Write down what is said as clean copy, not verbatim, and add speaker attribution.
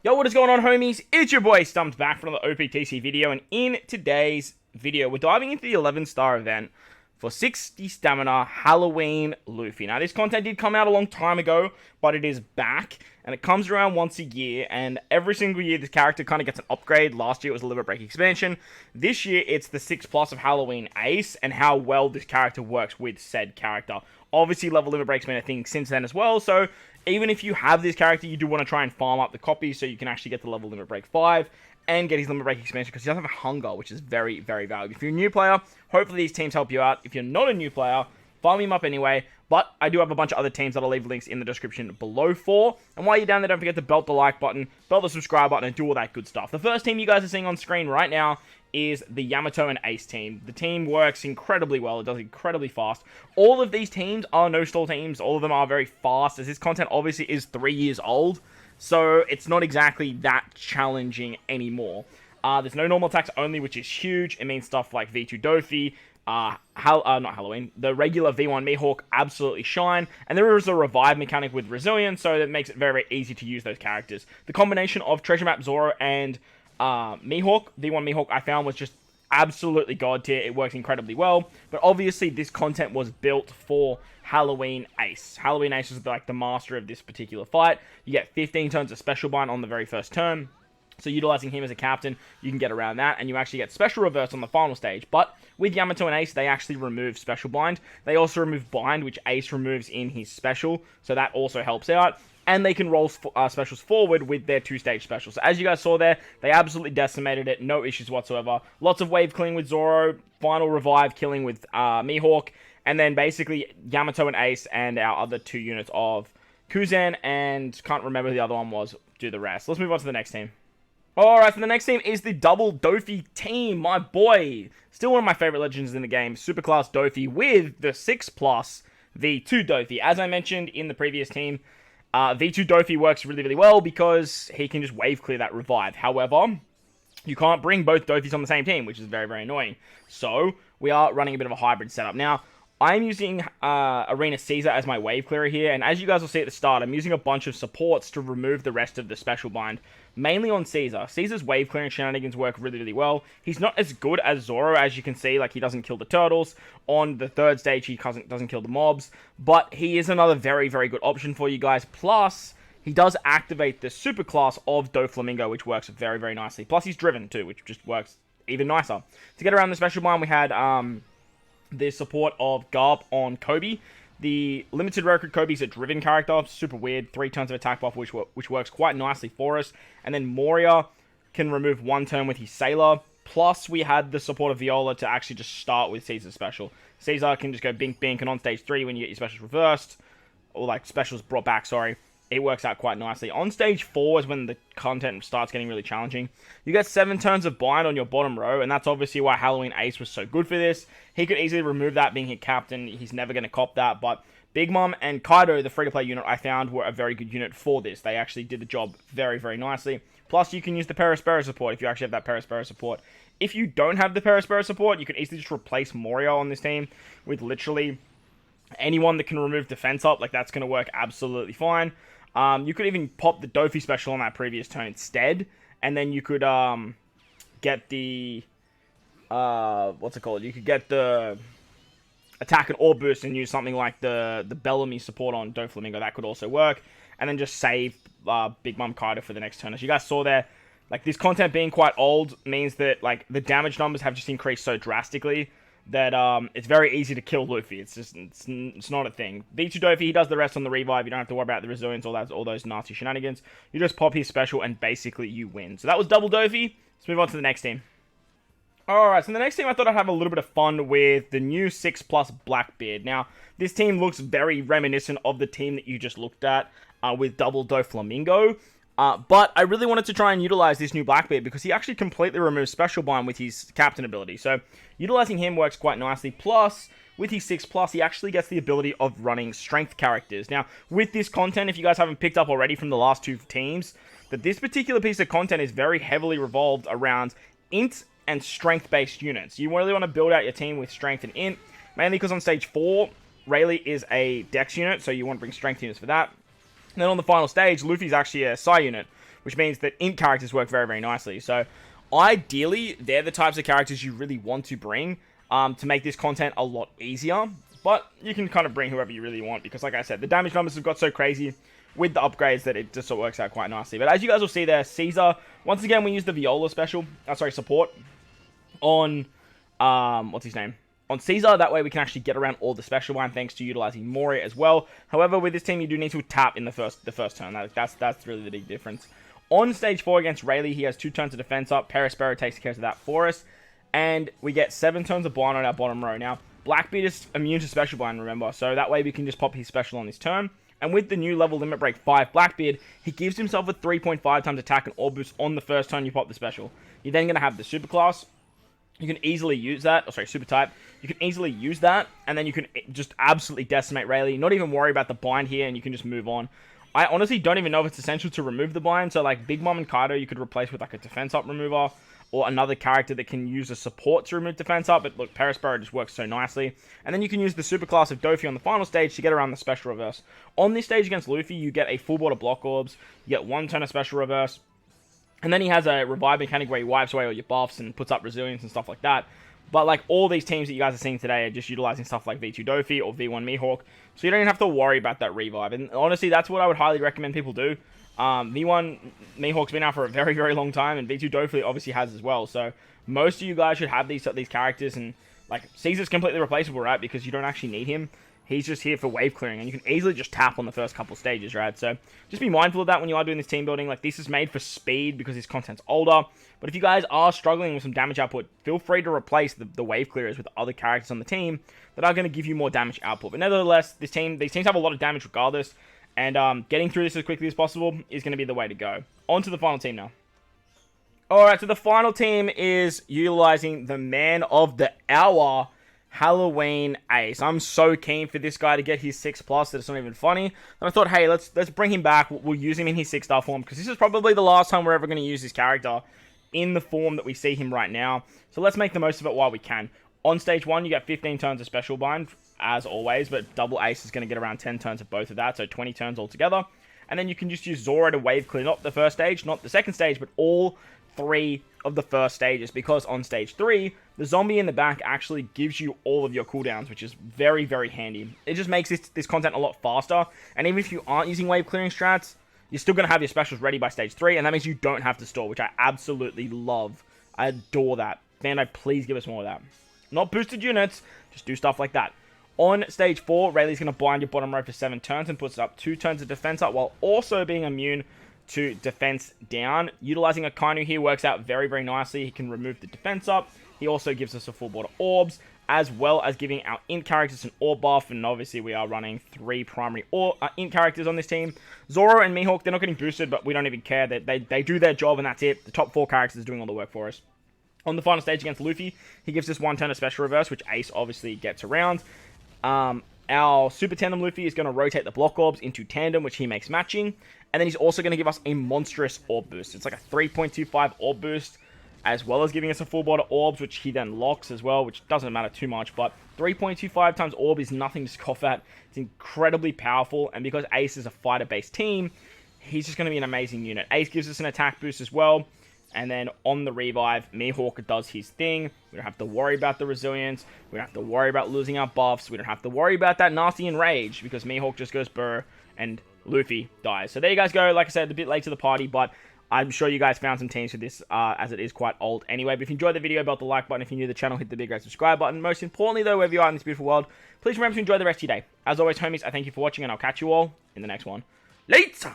Speaker 1: Yo, what is going on, homies? It's your boy StumpD back for another OPTC video, and in today's video, we're diving into the 11-star event for 60 stamina Halloween Luffy. Now, this content did come out a long time ago, but it is back, and it comes around once a year, and every single year this character kind of gets an upgrade. Last year it was a Limit Break expansion. This year it's the 6+ of Halloween Ace, and how well this character works with said character. Obviously, level Limit Break's been a thing since then as well, so even if you have this character, you do want to try and farm up the copies so you can actually get the level Limit Break 5 and get his Limit Break expansion, because he does have a hunger, which is very, very valuable. If you're a new player, hopefully these teams help you out. If you're not a new player, farm him up anyway. But I do have a bunch of other teams that I'll leave links in the description below for. And while you're down there, don't forget to belt the like button, belt the subscribe button, and do all that good stuff. The first team you guys are seeing on screen right now is the Yamato and Ace team. The team works incredibly well. It does incredibly fast. All of these teams are no-stall teams. All of them are very fast, as this content obviously is 3 years old. So it's not exactly that challenging anymore. There's no normal attacks only, which is huge. It means stuff like V2 Doffy, not Halloween, the regular V1 Mihawk absolutely shine, and there is a revive mechanic with resilience, so that makes it very, very easy to use those characters. The combination of Treasure Map Zoro and Mihawk, V1 Mihawk, I found was just absolutely god tier. It works incredibly well, but obviously this content was built for Halloween Ace. Halloween Ace is like the master of this particular fight. You get 15 turns of special bind on the very first turn. So utilizing him as a captain, you can get around that, and you actually get special reverse on the final stage. But with Yamato and Ace, they actually remove special bind. They also remove bind, which Ace removes in his special, so that also helps out. And they can roll specials forward with their 2-stage specials. So as you guys saw there, they absolutely decimated it, no issues whatsoever. Lots of wave killing with Zoro, final revive killing with Mihawk, and then basically Yamato and Ace and our other 2 units of Kuzan, and can't remember who the other one was, do the rest. Let's move on to the next team. Alright, so the next team is the double Doffy team, my boy. Still one of my favorite legends in the game, Superclass Doffy with the 6+ V2 Doffy. As I mentioned in the previous team, V2 Doffy works really, really well because he can just wave clear that revive. However, you can't bring both Doffys on the same team, which is very, very annoying. So, we are running a bit of a hybrid setup. Now, I'm using Arena Caesar as my wave clearer here, and as you guys will see at the start, I'm using a bunch of supports to remove the rest of the special bind, mainly on Caesar. Caesar's wave clearing shenanigans work really, really well. He's not as good as Zoro, as you can see, like he doesn't kill the turtles. On the 3rd stage, he doesn't kill the mobs, but he is another very, very good option for you guys. Plus, he does activate the superclass of Doflamingo, which works very, very nicely. Plus, he's driven too, which just works even nicer. To get around the special bind, we had the support of Garp on Kobe. The limited recruit Kobe is a driven character, super weird, 3 turns of attack buff, which works quite nicely for us. And then Moria can remove 1 turn with his Sailor. Plus, we had the support of Viola to actually just start with Caesar's special. Caesar can just go bink bink, and on stage 3, when you get your specials reversed, or like specials brought back, sorry, it works out quite nicely. On stage 4 is when the content starts getting really challenging. You get 7 turns of bind on your bottom row, and that's obviously why Halloween Ace was so good for this. He could easily remove that being hit captain. He's never going to cop that, but Big Mom and Kaido, the free-to-play unit, I found were a very good unit for this. They actually did the job very, very nicely. Plus, you can use the Perispera support if you actually have that Perispera support. If you don't have the Perispera support, you can easily just replace Moria on this team with literally anyone that can remove defense up. Like, that's going to work absolutely fine. You could even pop the Doffy special on that previous turn instead, and then you could get the what's it called? You could get the attack and orb boost and use something like the Bellamy support on Doflamingo. That could also work, and then just save Big Mom Kaido for the next turn. As you guys saw there, like this content being quite old means that like the damage numbers have just increased so drastically that it's very easy to kill Luffy. It's just it's not a thing. V2 Doffy, he does the rest on the revive. You don't have to worry about the resilience, all those nasty shenanigans. You just pop his special and basically you win. So that was double Doffy. Let's move on to the next team. Alright, so the next team I thought I'd have a little bit of fun with the new 6+ Blackbeard. Now, this team looks very reminiscent of the team that you just looked at with double Doflamingo. But I really wanted to try and utilize this new Blackbeard because he actually completely removes special bind with his captain ability. So utilizing him works quite nicely. Plus, with his 6+, he actually gets the ability of running strength characters. Now, with this content, if you guys haven't picked up already from the last 2 teams, that this particular piece of content is very heavily revolved around int and strength-based units. You really want to build out your team with strength and int, mainly because on stage 4, Rayleigh is a dex unit, so you want to bring strength units for that. And then on the final stage, Luffy's actually a Psi unit. which means that int characters work very, very nicely. So ideally, they're the types of characters you really want to bring to make this content a lot easier. But you can kind of bring whoever you really want because, like I said, the damage numbers have got so crazy with the upgrades that it just works out quite nicely. But as you guys will see there, Caesar, once again, we use the Viola special, support on, what's his name? On Caesar, that way we can actually get around all the special line thanks to utilizing Mori as well. However, with this team, you do need to tap in the first turn. That's really the big difference. On stage 4 against Rayleigh, he has 2 turns of defense up. Perispero takes care of that for us. And we get 7 turns of blind on our bottom row. Now, Blackbeard is immune to special blind, remember. So that way we can just pop his special on this turn. And with the new level limit break 5 Blackbeard, he gives himself a 3.5 times attack and orb boost on the first turn you pop the special. You're then going to have the super class. You can easily use that. Super type. You can easily use that. And then you can just absolutely decimate Rayleigh. Not even worry about the bind here and you can just move on. I honestly don't even know if it's essential to remove the bind. So like Big Mom and Kaido you could replace with like a defense up remover. Or another character that can use a support to remove defense up. But look, Perispero just works so nicely. And then you can use the super class of Doffy on the final stage to get around the special reverse. On this stage against Luffy, you get a full board of block orbs. You get 1 turn of special reverse. And then he has a revive mechanic where he wipes away all your buffs and puts up resilience and stuff like that. But like all these teams that you guys are seeing today are just utilizing stuff like V2 Doffy or V1 Mihawk. So you don't even have to worry about that revive. And honestly, that's what I would highly recommend people do. V1 Mihawk's been out for a very, very long time, and V2 Doffy obviously has as well. So most of you guys should have these characters, and like Caesar's completely replaceable, right? Because you don't actually need him. He's just here for wave clearing, and you can easily just tap on the first couple stages, right? So just be mindful of that when you are doing this team building. Like this is made for speed because this content's older. But if you guys are struggling with some damage output, feel free to replace the wave clearers with other characters on the team that are going to give you more damage output. But nevertheless, these teams have a lot of damage regardless. And getting through this as quickly as possible is going to be the way to go. On to the final team now. Alright, so the final team is utilizing the man of the hour, Halloween Ace. I'm so keen for this guy to get his 6+ that it's not even funny. And I thought, hey, let's bring him back. We'll use him in his 6-star form because this is probably the last time we're ever going to use this character in the form that we see him right now. So let's make the most of it while we can. On stage 1, you get 15 turns of special bind, as always, but double Ace is going to get around 10 turns of both of that, so 20 turns altogether. And then you can just use Zoro to wave clear, not the first stage, not the second stage, but all 3 of the first stages, because on stage 3, the zombie in the back actually gives you all of your cooldowns, which is very, very handy. It just makes this content a lot faster, and even if you aren't using wave clearing strats, you're still going to have your specials ready by stage 3, and that means you don't have to store, which I absolutely love. I adore that. Bandai, please give us more of that. Not boosted units, just do stuff like that. On stage 4, Rayleigh's going to blind your bottom row for 7 turns and puts up 2 turns of defense up while also being immune to defense down. Utilizing a Kainu here works out very, very nicely. He can remove the defense up. He also gives us a full board of orbs, as well as giving our int characters an orb buff. And obviously, we are running 3 primary int characters on this team. Zoro and Mihawk, they're not getting boosted, but we don't even care. They do their job, and that's it. The top 4 characters are doing all the work for us. On the final stage against Luffy, he gives us 1 turn of special reverse, which Ace obviously gets around. Our Super Tandem Luffy is going to rotate the block orbs into tandem, which he makes matching. And then he's also going to give us a monstrous orb boost. It's like a 3.25 orb boost, as well as giving us a full board of orbs, which he then locks as well, which doesn't matter too much. But 3.25 times orb is nothing to scoff at. It's incredibly powerful. And because Ace is a fighter-based team, he's just going to be an amazing unit. Ace gives us an attack boost as well. And then on the revive, Mihawk does his thing. We don't have to worry about the resilience. We don't have to worry about losing our buffs. We don't have to worry about that nasty enrage because Mihawk just goes burr and Luffy dies. So there you guys go. Like I said, a bit late to the party, but I'm sure you guys found some teams for this as it is quite old anyway. But if you enjoyed the video, belt the like button. If you're new to the channel, hit the big red subscribe button. Most importantly, though, wherever you are in this beautiful world, please remember to enjoy the rest of your day. As always, homies, I thank you for watching, and I'll catch you all in the next one. Later!